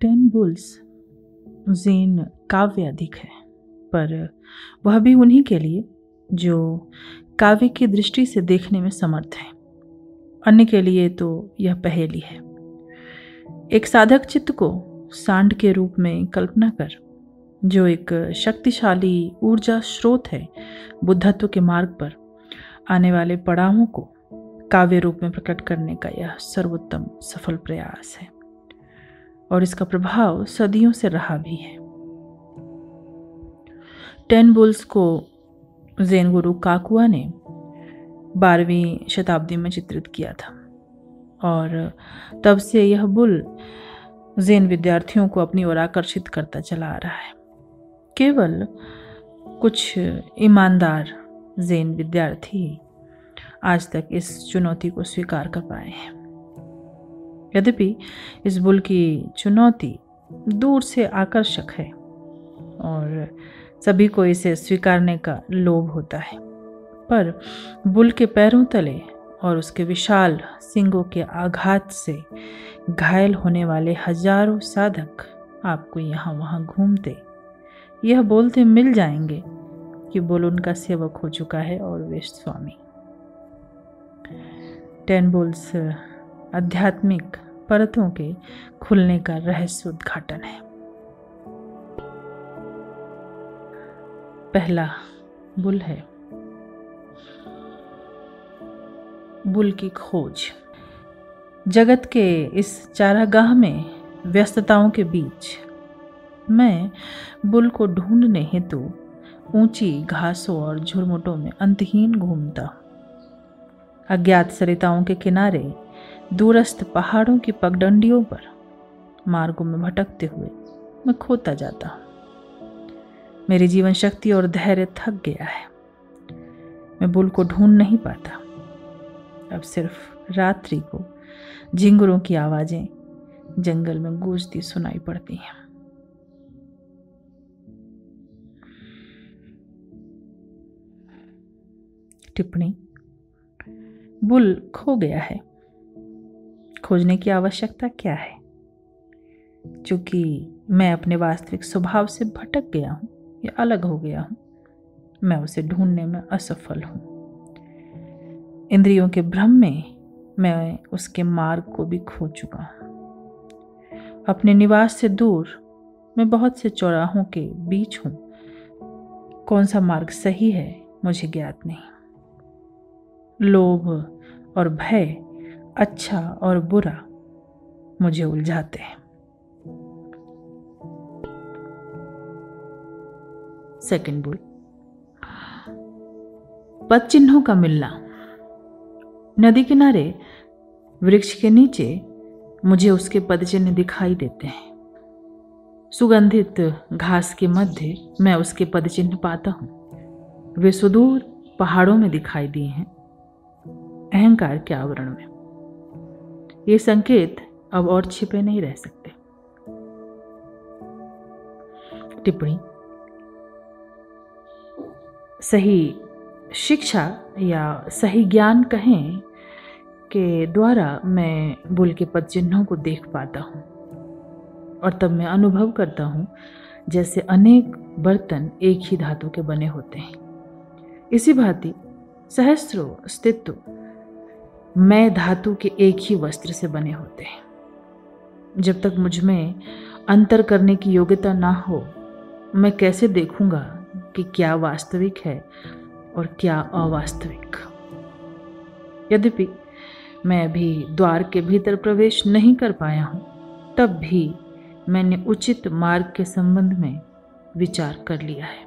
10 bulls Zen काव्य अधिक है, पर वह भी उन्हीं के लिए जो काव्य की दृष्टि से देखने में समर्थ है। अन्य के लिए तो यह पहेली है। एक साधक चित्त को सांड के रूप में कल्पना कर, जो एक शक्तिशाली ऊर्जा स्रोत है, बुद्धत्व के मार्ग पर आने वाले पड़ावों को काव्य रूप में प्रकट करने का यह सर्वोत्तम सफल प्रयास है, और इसका प्रभाव सदियों से रहा भी है। 10 बुल्स को ज़ेन गुरु काकुआ ने 12वीं शताब्दी में चित्रित किया था, और तब से यह बुल ज़ेन विद्यार्थियों को अपनी ओर आकर्षित करता चला आ रहा है। केवल कुछ ईमानदार ज़ेन विद्यार्थी आज तक इस चुनौती को स्वीकार कर पाए हैं। यद्यपि इस बुल की चुनौती दूर से आकर्षक है और सभी को इसे स्वीकारने का लोभ होता है, पर बुल के पैरों तले और उसके विशाल सींगों के आघात से घायल होने वाले हजारों साधक आपको यहाँ वहाँ घूमते यह बोलते मिल जाएंगे कि बुल उनका सेवक हो चुका है और वे स्वामी। 10 बुल्स आध्यात्मिक परतों के खुलने का रहस्य उद्घाटन है। पहला बुल है बुल की खोज। जगत के इस चारागाह में व्यस्तताओं के बीच मैं बुल को ढूंढने हेतु ऊंची घासों और झुरमुटों में अंतहीन घूमता हूँ। अज्ञात सरिताओं के किनारे, दूरस्थ पहाड़ों की पगडंडियों पर मार्गों में भटकते हुए मैं खोता जाता हूँ। मेरी जीवन शक्ति और धैर्य थक गया है। मैं बुल को ढूंढ नहीं पाता। अब सिर्फ रात्रि को झिंगुरों की आवाजें जंगल में गूंजती सुनाई पड़ती हैं। टिप्पणी: बुल खो गया है। खोजने की आवश्यकता क्या है? चूंकि मैं अपने वास्तविक स्वभाव से भटक गया हूं या अलग हो गया हूं, मैं उसे ढूंढने में असफल हूं। इंद्रियों के भ्रम में मैं उसके मार्ग को भी खो चुका हूं। अपने निवास से दूर मैं बहुत से चौराहों के बीच हूं। कौन सा मार्ग सही है मुझे ज्ञात नहीं। लोभ और भय, अच्छा और बुरा मुझे उलझाते हैं। सेकंड बुल, पद चिन्हों का मिलना। नदी किनारे वृक्ष के नीचे मुझे उसके पद चिन्ह दिखाई देते हैं। सुगंधित घास के मध्य मैं उसके पद चिन्ह पाता हूँ। वे सुदूर पहाड़ों में दिखाई दिए हैं, अहंकार के आवरण में। ये संकेत अब और छिपे नहीं रह सकते। टिप्पणी: सही शिक्षा या सही ज्ञान कहें के द्वारा मैं बुल के पद चिन्हों को देख पाता हूँ, और तब मैं अनुभव करता हूँ जैसे अनेक बर्तन एक ही धातु के बने होते हैं। इसी भांति सहस्त्रों अस्तित्व मैं धातु के एक ही वस्त्र से बने होते हैं। जब तक मुझ में अंतर करने की योग्यता ना हो, मैं कैसे देखूंगा कि क्या वास्तविक है और क्या अवास्तविक। यद्यपि मैं अभी द्वार के भीतर प्रवेश नहीं कर पाया हूं, तब भी मैंने उचित मार्ग के संबंध में विचार कर लिया है।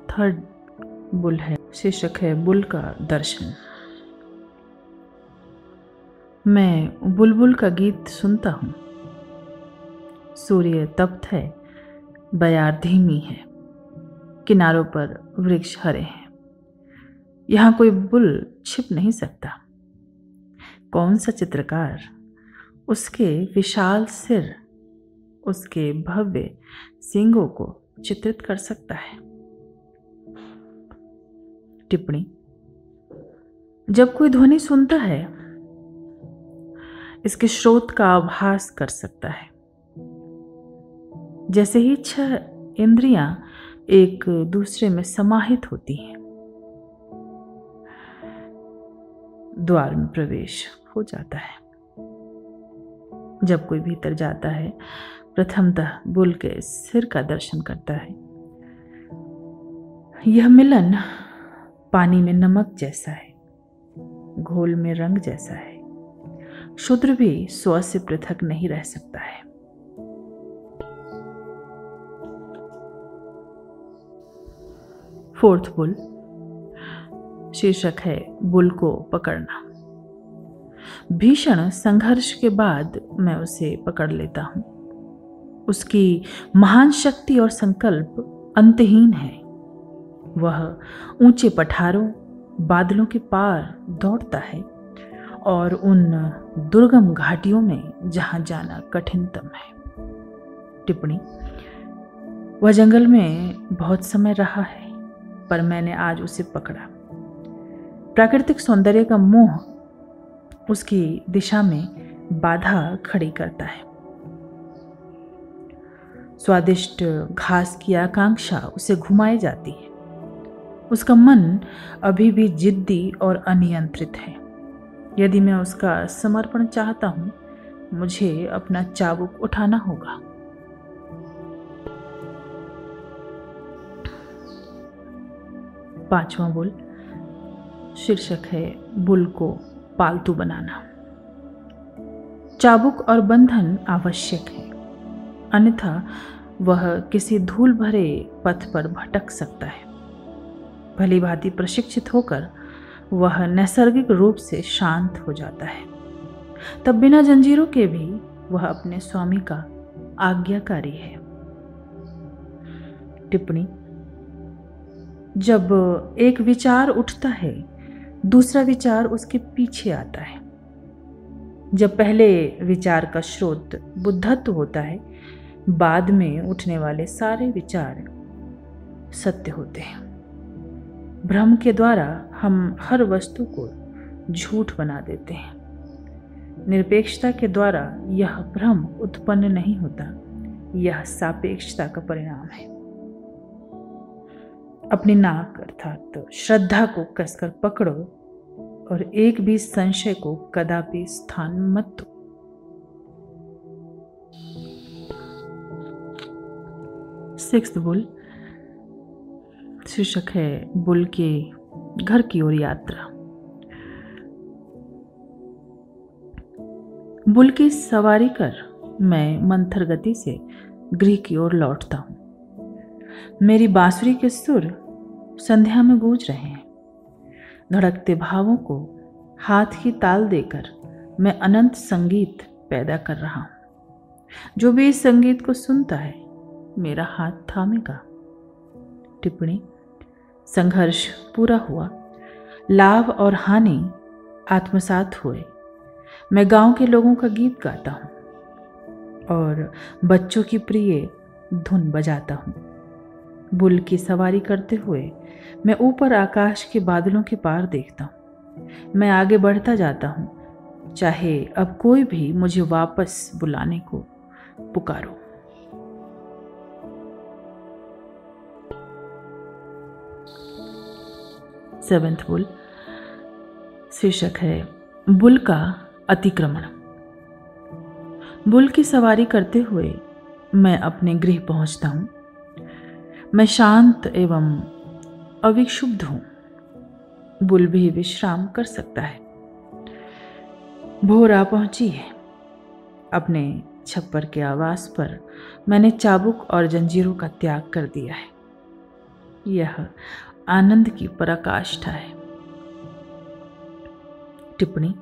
थर्ड बुल है, शीर्षक है बुल का दर्शन। मैं बुलबुल का गीत सुनता हूँ। सूर्य तप्त है, बयार धीमी है, किनारों पर वृक्ष हरे हैं। यहाँ कोई बुल छिप नहीं सकता। कौन सा चित्रकार उसके विशाल सिर, उसके भव्य सींगों को चित्रित कर सकता है? टिप्पणी: जब कोई ध्वनि सुनता है इसके स्रोत का आभास कर सकता है। जैसे ही 6 इंद्रियां एक दूसरे में समाहित होती हैं, द्वार में प्रवेश हो जाता है। जब कोई भीतर जाता है, प्रथमतः बुल के सिर का दर्शन करता है। यह मिलन पानी में नमक जैसा है, घोल में रंग जैसा है। शूद्र भी स्व से पृथक नहीं रह सकता है। फोर्थ बुल, शीर्षक है बुल को पकड़ना। भीषण संघर्ष के बाद मैं उसे पकड़ लेता हूं। उसकी महान शक्ति और संकल्प अंतहीन है। वह ऊंचे पठारों, बादलों के पार दौड़ता है और उन दुर्गम घाटियों में जहां जाना कठिनतम है। टिप्पणी: वह जंगल में बहुत समय रहा है, पर मैंने आज उसे पकड़ा। प्राकृतिक सौंदर्य का मोह उसकी दिशा में बाधा खड़ी करता है। स्वादिष्ट घास की आकांक्षा उसे घुमाई जाती है। उसका मन अभी भी जिद्दी और अनियंत्रित है। यदि मैं उसका समर्पण चाहता हूं, मुझे अपना चाबुक उठाना होगा। पांचवां बुल, शीर्षक है बुल को पालतू बनाना। चाबुक और बंधन आवश्यक है, अन्यथा वह किसी धूल भरे पथ पर भटक सकता है। भली भांति प्रशिक्षित होकर वह नैसर्गिक रूप से शांत हो जाता है। तब बिना जंजीरों के भी वह अपने स्वामी का आज्ञाकारी है। टिप्पणी: जब एक विचार उठता है, दूसरा विचार उसके पीछे आता है। जब पहले विचार का स्रोत बुद्धत्व होता है, बाद में उठने वाले सारे विचार सत्य होते हैं। भ्रम के द्वारा हम हर वस्तु को झूठ बना देते हैं। निरपेक्षता के द्वारा यह भ्रम उत्पन्न नहीं होता, यह सापेक्षता का परिणाम है। अपनी नाक अर्थात श्रद्धा को कसकर पकड़ो और एक भी संशय को कदापि स्थान मत दो। सिक्स्थ बुल, शीर्षक है बुल के घर की ओर यात्रा। बुल की सवारी कर मैं मंथर गति से गृह की ओर लौटता हूं। मेरी बांसुरी के सुर संध्या में गूंज रहे हैं। धड़कते भावों को हाथ की ताल देकर मैं अनंत संगीत पैदा कर रहा हूं। जो भी इस संगीत को सुनता है, मेरा हाथ थामेगा। टिप्पणी: संघर्ष पूरा हुआ, लाभ और हानि आत्मसात हुए। मैं गांव के लोगों का गीत गाता हूं और बच्चों की प्रिय धुन बजाता हूं। बुल की सवारी करते हुए मैं ऊपर आकाश के बादलों के पार देखता हूं। मैं आगे बढ़ता जाता हूं, चाहे अब कोई भी मुझे वापस बुलाने को पुकारो। सेवेंथ बुल, शीर्षक है बुल का अतिक्रमण। बुल की सवारी करते हुए मैं अपने गृह पहुंचता हूं। मैं शांत एवं अविक्षुब्ध हूं। बुल भी विश्राम कर सकता है। भोर आ पहुंची है। अपने छप्पर के आवास पर मैंने चाबुक और जंजीरों का त्याग कर दिया है। यह आनंद की पराकाष्ठा है। टिप्पणी: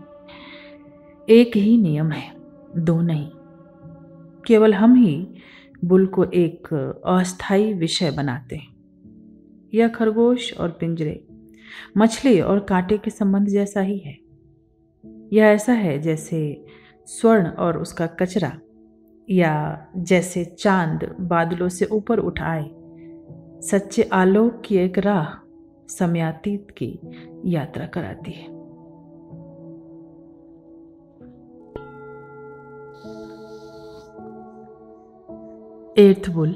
एक ही नियम है, दो नहीं। केवल हम ही बुल को एक अस्थायी विषय बनाते हैं। यह खरगोश और पिंजरे, मछली और कांटे के संबंध जैसा ही है। यह ऐसा है जैसे स्वर्ण और उसका कचरा, या जैसे चांद बादलों से ऊपर उठ आए। सच्चे आलोक की एक राह समयातीत की यात्रा कराती है। Earth bull.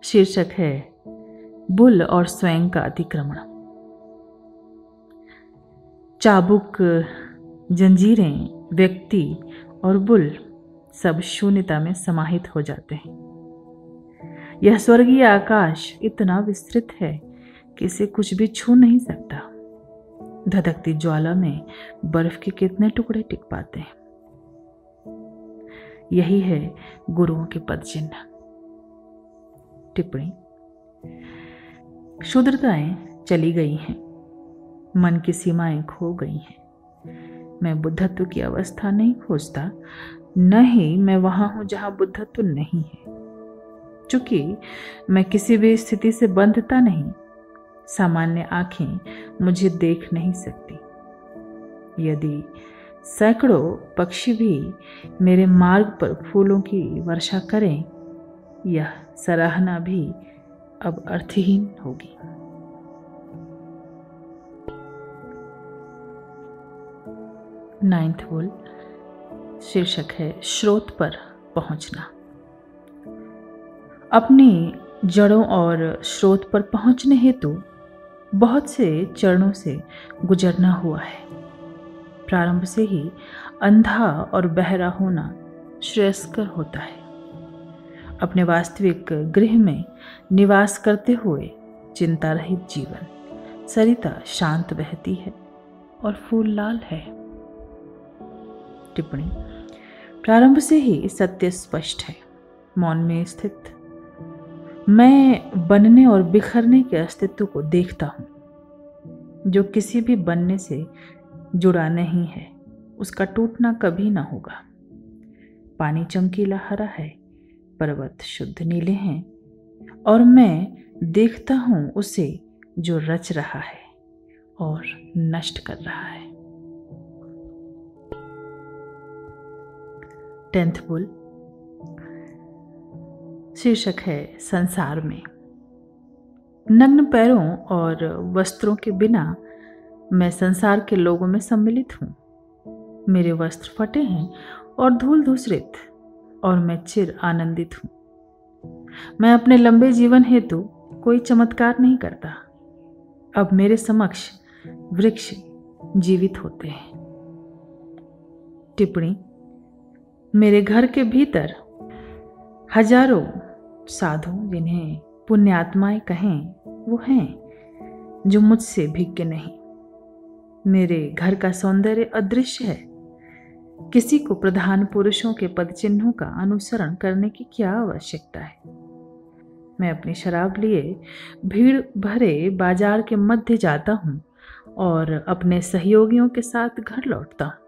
शीर्षक है बुल और स्वयं का अतिक्रमण। चाबुक, जंजीरें, व्यक्ति और बुल सब शून्यता में समाहित हो जाते हैं। यह स्वर्गीय आकाश इतना विस्तृत है कि इसे कुछ भी छू नहीं सकता। धधकती ज्वाला में बर्फ के कितने टुकड़े टिक पाते हैं। यही है गुरुओं के पद चिन्ह। टिप्पणी। क्षुद्रताएं चली गई हैं, मन की सीमाएं खो गई हैं। मैं बुद्धत्व की अवस्था नहीं खोजता, न ही मैं वहां हूं जहां बुद्धत्व नहीं है। चूंकि मैं किसी भी स्थिति से बंधता नहीं, सामान्य आंखें मुझे देख नहीं सकती। यदि सैकड़ों पक्षी भी मेरे मार्ग पर फूलों की वर्षा करें, यह सराहना भी अब अर्थहीन होगी। Ninth bull. शीर्षक है स्रोत पर पहुंचना। अपनी जड़ों और स्रोत पर पहुंचने हेतु बहुत से चरणों से गुजरना हुआ है। प्रारंभ से ही अंधा और बहरा होना श्रेयस्कर होता है। अपने वास्तविक गृह में निवास करते हुए चिंता रहित जीवन। सरिता शांत बहती है और फूल लाल है। टिप्पणी। प्रारंभ से ही सत्य स्पष्ट है। मौन में स्थित मैं बनने और बिखरने के अस्तित्व को देखता हूं। जो किसी भी बनने से जुड़ा नहीं है, उसका टूटना कभी ना होगा। पानी चमकीला हरा है, पर्वत शुद्ध नीले हैं, और मैं देखता हूं उसे जो रच रहा है और नष्ट कर रहा है। 10th bull. शीर्षक है संसार में। नग्न पैरों और वस्त्रों के बिना मैं संसार के लोगों में सम्मिलित हूं। मेरे वस्त्र फटे हैं और धूल धूसरित, और मैं चिर आनंदित हूं। मैं अपने लंबे जीवन हेतु कोई चमत्कार नहीं करता। अब मेरे समक्ष वृक्ष जीवित होते हैं। टिप्पणी। मेरे घर के भीतर हजारों साधु, जिन्हें पुण्यात्माएं कहें, वो हैं जो मुझसे भिज्ञ नहीं। मेरे घर का सौंदर्य अदृश्य है। किसी को प्रधान पुरुषों के पद चिन्हों का अनुसरण करने की क्या आवश्यकता है। मैं अपनी शराब लिए भीड़ भरे बाजार के मध्य जाता हूं और अपने सहयोगियों के साथ घर लौटता हूं।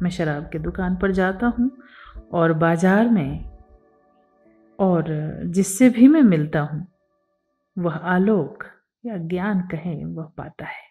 मैं शराब की दुकान पर जाता हूं और बाजार में, और जिससे भी मैं मिलता हूं वह आलोक या ज्ञान कहे वह पाता है।